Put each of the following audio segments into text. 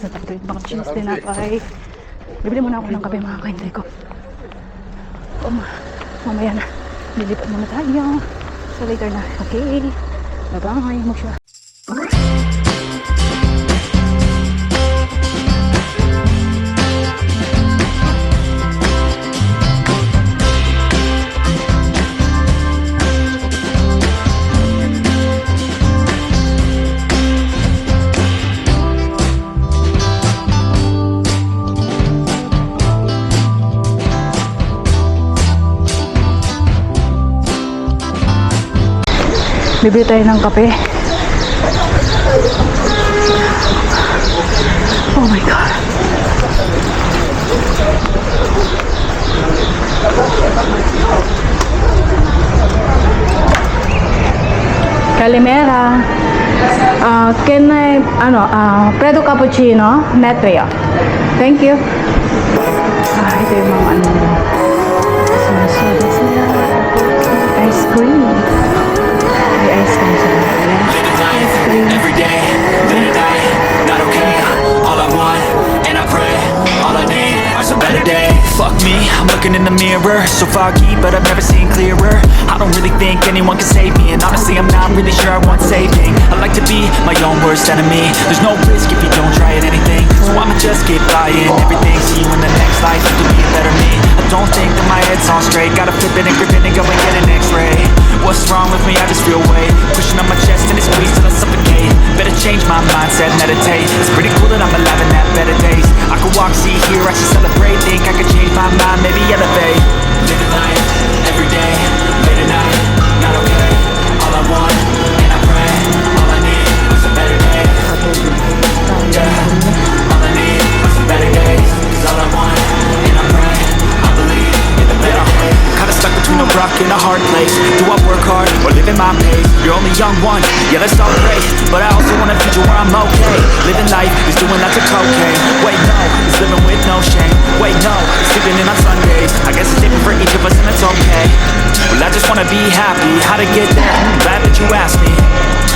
Sa tuwing mga cheese tinapay. Bibili muna ako ng kape mga kaintay ko. Mamaya na. Lilipat muna tayo. So later na. Okay. Bye-bye. Magsya. Bibili tayo ng kape. Oh my God. Calimera. Can I, Predo Cappuccino, Metria. Thank you. Ito yung mga sumasoda sila. Ice cream. Ice cream sila. Ice cream. Every day, late at night, not okay. All I want, and I pray, all I need are some better days. Fuck me, I'm looking in the mirror, so foggy, but I've never seen clearer. I don't really think anyone can save me, and honestly I'm not really sure I want saving. I like to be my own worst enemy. There's no risk if you don't try at anything, so I'ma just keep buying everything. See you in the next life, you can be a better me. I don't think that my head's on straight, gotta flip it and grip it and go and get an x-ray. What's wrong with me? I just feel weight pushing on my chest and it squeezes till I suffocate. Better change my mindset, meditate. It's pretty cool that I'm alive and have better days. I could walk, see, hear, I should celebrate. Think I could change my mind, maybe elevate. Living life, every day, late at night, not okay. All I want, and I pray, all I need are some better days. Yeah, all I need are some better days. 'Cause all I want, and I pray, I believe in the better days. Kinda stuck between a rock and a hard place. Do I work hard or live in my pace? You're only young once, yeah, let's all pray. But I also want a future where I'm okay. Living life is doing lots of cocaine. Wait, no, it's living with no shame. Wait, no, it's sleeping in on Sundays. I guess it's different for each of us and it's okay. Well, I just wanna be happy. How to get there? Glad that you asked me.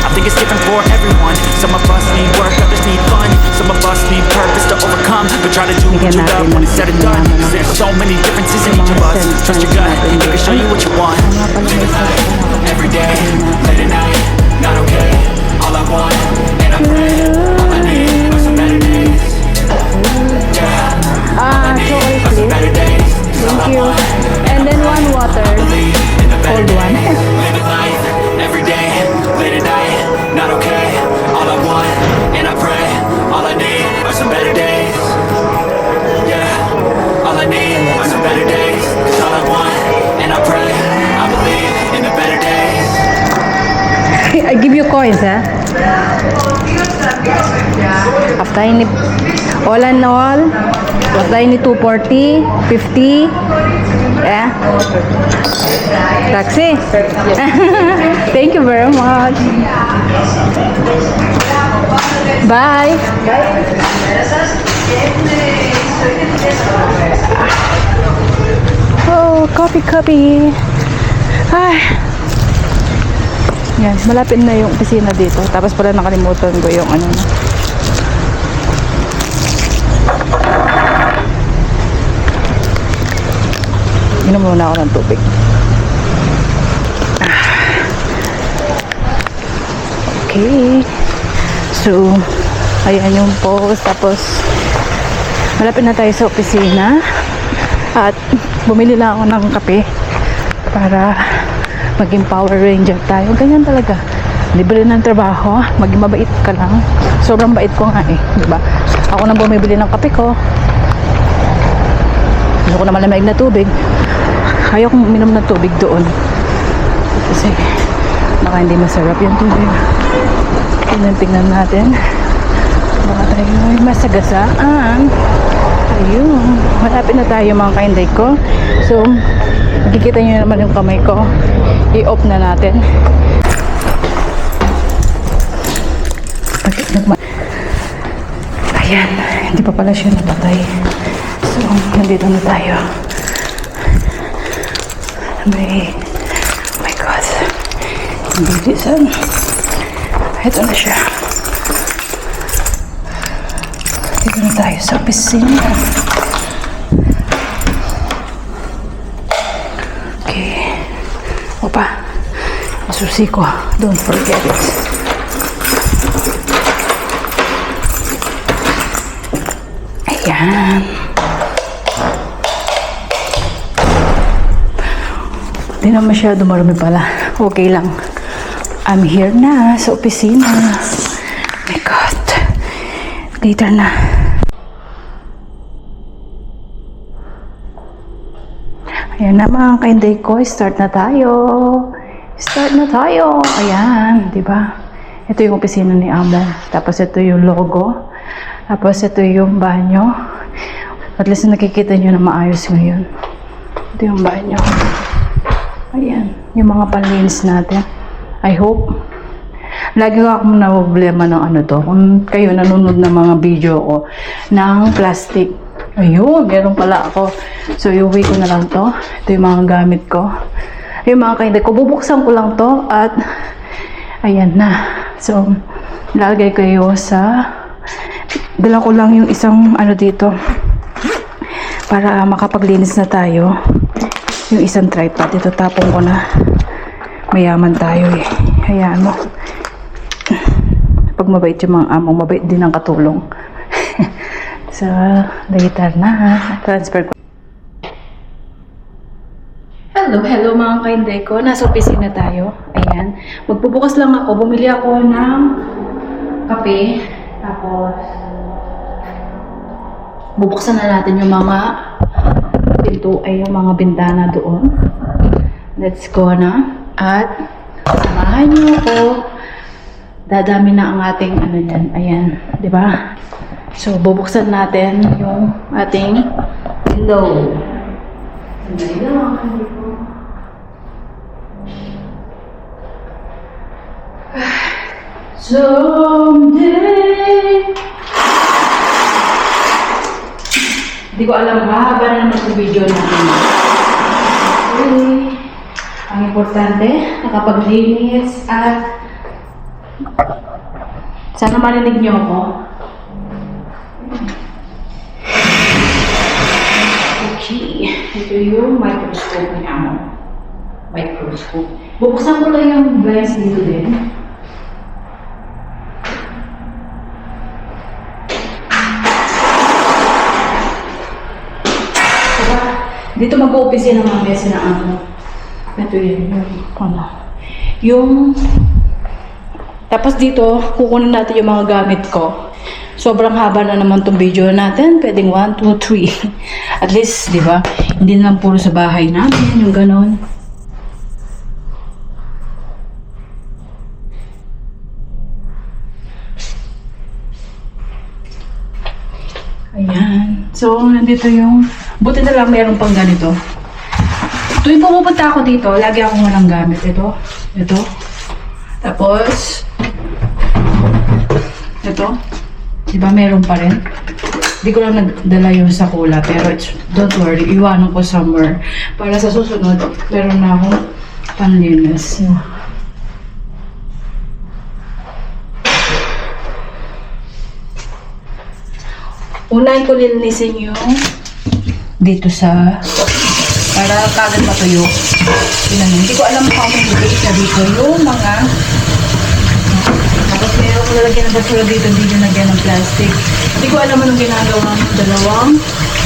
I think it's different for everyone. Some of us need work, others need fun. Some of us need purpose to overcome. But try to do what you love when it's said and done. 'Cause there's so many differences in each of us. Trust your gut, it can show you what you want. Living life, every day, late at night, not okay. All I want, and I pray, all I need are some better days. Yeah, all I need are some better days. Thank you. And then one water. Cold one. Living life, every day, late at night, not okay. All I want, and I pray, all I need are some better days. Yeah, all I need are some better days. 'Cause all I want, and I pray, I believe in the better days. I give you coins, ha? After ni all and all, after ni 240, 50, yeah. Taxi. Thank you very much. Bye. Oh, coffee. Ay. Yan, malapit na yung opisina dito. Tapos pala nakalimutan ko yung ano na. Inom muna ako ng tubig. Okay. So, ayan yung post. Tapos, malapit na tayo sa opisina. At, bumili lang ako ng kape para maging Power Ranger tayo. Ganyan talaga. Libre ng trabaho. Maging mabait ka lang. Sobrang bait ko nga eh. Diba? Ako na bumibili ng kape ko. Gusto ko na malamig na tubig. Ayaw kong uminom ng tubig doon. Kasi baka hindi masarap yung tubig. Tingnan natin. Baka tayo ay masagasaan. Ayun. Malapit na tayo mga kainday ko. So, makikita nyo naman yung kamay ko. I-off na natin. Ayan. Hindi pa pala siya napatay. So, nandito na tayo. May, oh my God. Hindi lisan. Ito na siya. Dito na tayo sa opisina. Okay. Opa. Susi ko. Don't forget it. Ayan. Di na masyado marami pala. Okay lang. I'm here na sa opisina. Oh my God. Later na. Ayan na mga kainday ko. Start na tayo. Start na tayo. Ayan. Diba? Ito yung opisina ni Amo. Tapos ito yung logo. Tapos ito yung banyo. At least nakikita nyo na maayos ngayon. Ito yung banyo. Ayan. Yung mga panlinis natin. I hope. Lagi ako na problema ng ano to. Kung kayo nanonood ng mga video ko ng plastic. Ayun. Meron pala ako. So, iuwi ko na lang to. Ito yung mga gamit ko. Yung mga kainday ko. Bubuksan ko lang to. At ayan na. So, lagay kayo sa dala ko lang yung isang ano dito para makapaglinis na tayo. Yung isang tripod ito tapon ko na. Mayaman tayo eh. Hayaan mo. Pag mabait yung mga amo, mabait din ang katulong. So, later na. Transfer ko. Hello mga kainday ko. Nasa opisina tayo. Ayan. Magbubukas lang ako. Bumili ako ng kape. Tapos, bubuksan na natin yung mga pinto ay yung mga bintana doon. Let's go na. At samahan niyo ako. Dadami na ang ating ano yan. Ayan, 'di ba? So bubuksan natin yung ating window. Sandali lang. Someday. Hindi ko alam mahaba na naman yung video natin. Okay. Ang importante, nakapaglinis at sana marinig niyo ako. Okay. Ito yung microscope niya mo. Microscope. Bubuksan ko lang yung blinds dito din. Dito mag-o-opisina ng mga beses na ano. Ito yun, yung tapos dito, kukunin natin yung mga gamit ko. Sobrang haba na naman tong video natin. Pwedeng 1, 2, 3. At least, di ba? Hindi naman puro sa bahay natin, yung ganon. Ayan. So, nandito yung buti na lang meron pang ganito. Tuwing pumupunta ako dito, lagi akong walang gamit. Ito. Tapos, ito. Diba meron pa rin? Hindi ko lang nagdala yung sa kula, pero don't worry, iwanan ko somewhere. Para sa susunod, meron na akong panlinis. Unahin ko lilinisin yung dito sa para kagad matuyo. Hindi ko alam kung ano dito na dito yung mga tapos meron ko lalagyan ng basura dito, hindi nyo lagyan ng plastic. Hindi ko alam anong ginagawa ng dalawang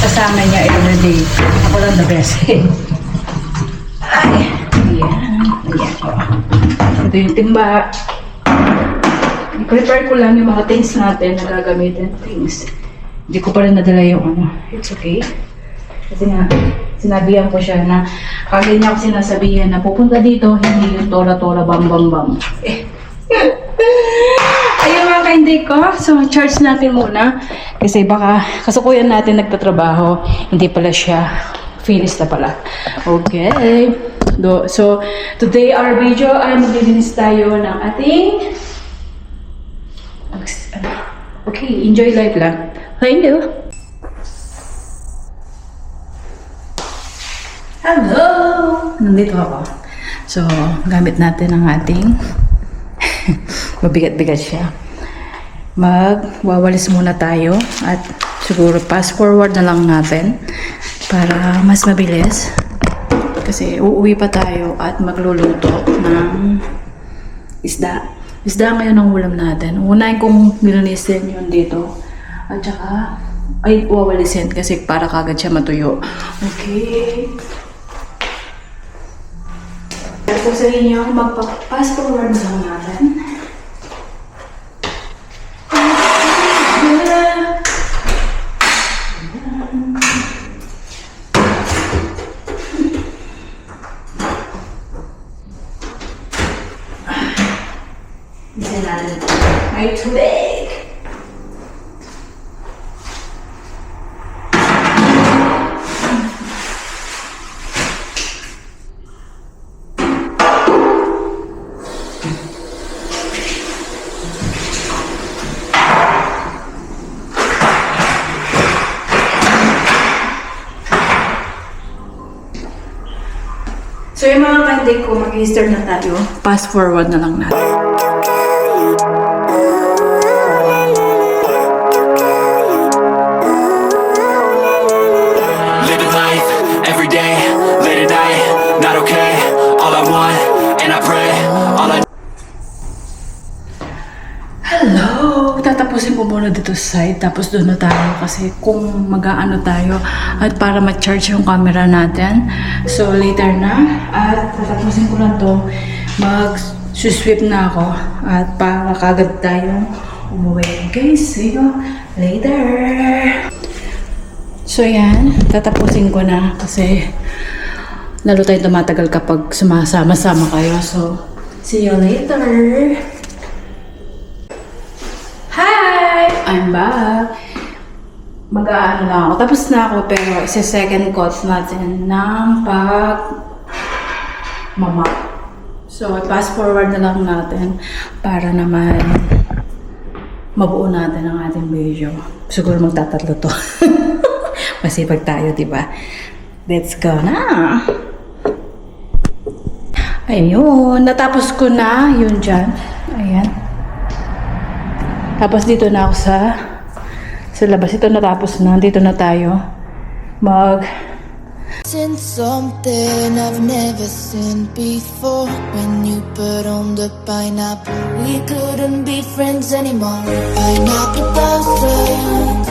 kasama niya everyday. Ako lang the best. Ay, ayan. Ito yung timba. I-prepare ko lang yung mga things natin na gagamitin. Hindi ko pa rin nadala yung ano. It's okay. Kasi nga, sinabihan ko siya na kagad niya ako sinasabihan na pupunta dito, hindi yung tora-tora, bam-bam-bam. Ayun mga kainday ko. So, charge natin muna. Kasi baka kasukuyan natin nagtatrabaho. Hindi pala siya. Finish na pala. Okay. So, today our video ay maglilinis tayo ng ating okay, enjoy life lang. Thank you. Hello! Nandito ako. So, gamit natin ang ating mabigat-bigat siya. magwawalis muna tayo at siguro fast forward na lang natin para mas mabilis kasi uuwi pa tayo at magluluto ng isda. Isda ngayon ang ulam natin. Unahin kong nilinisin yun dito at saka ay wawalisin kasi para kagad siya matuyo. Okay. Tapos sa inyo, magpa-fast forward na lang natin. Isa natin ito. May tubig! So yung mga kandig ko, mag-Easter na tayo. Fast forward na lang natin. Living life, every day, late at night, not okay. All I want, and I pray, all I Hello! Tatapusin ko muna dito sa side, tapos doon na tayo kasi kung mag-aano tayo at para ma-charge yung camera natin. So later na at tatapusin ko lang to, mag-sweep na ako at para kagad tayong umuwi. Okay, see you later! So yan, tatapusin ko na kasi lalo tayong tumatagal kapag sumasama-sama kayo. So, see you later! Hi! I'm back! Mag-aano na ako. Tapos na ako pero isa-second coat natin ng pag-mama. So, fast forward na lang natin para naman mabuo natin ang ating video. Siguro magtatatlo to. Masipag tayo, diba? Let's go na! Ayun, natapos ko na yun dyan. Ayan. Tapos dito na ako sa labas. Ito natapos na. Dito na tayo. Seen something I've never seen before. When you put on the pineapple, we couldn't be friends anymore. Pineapple blossom.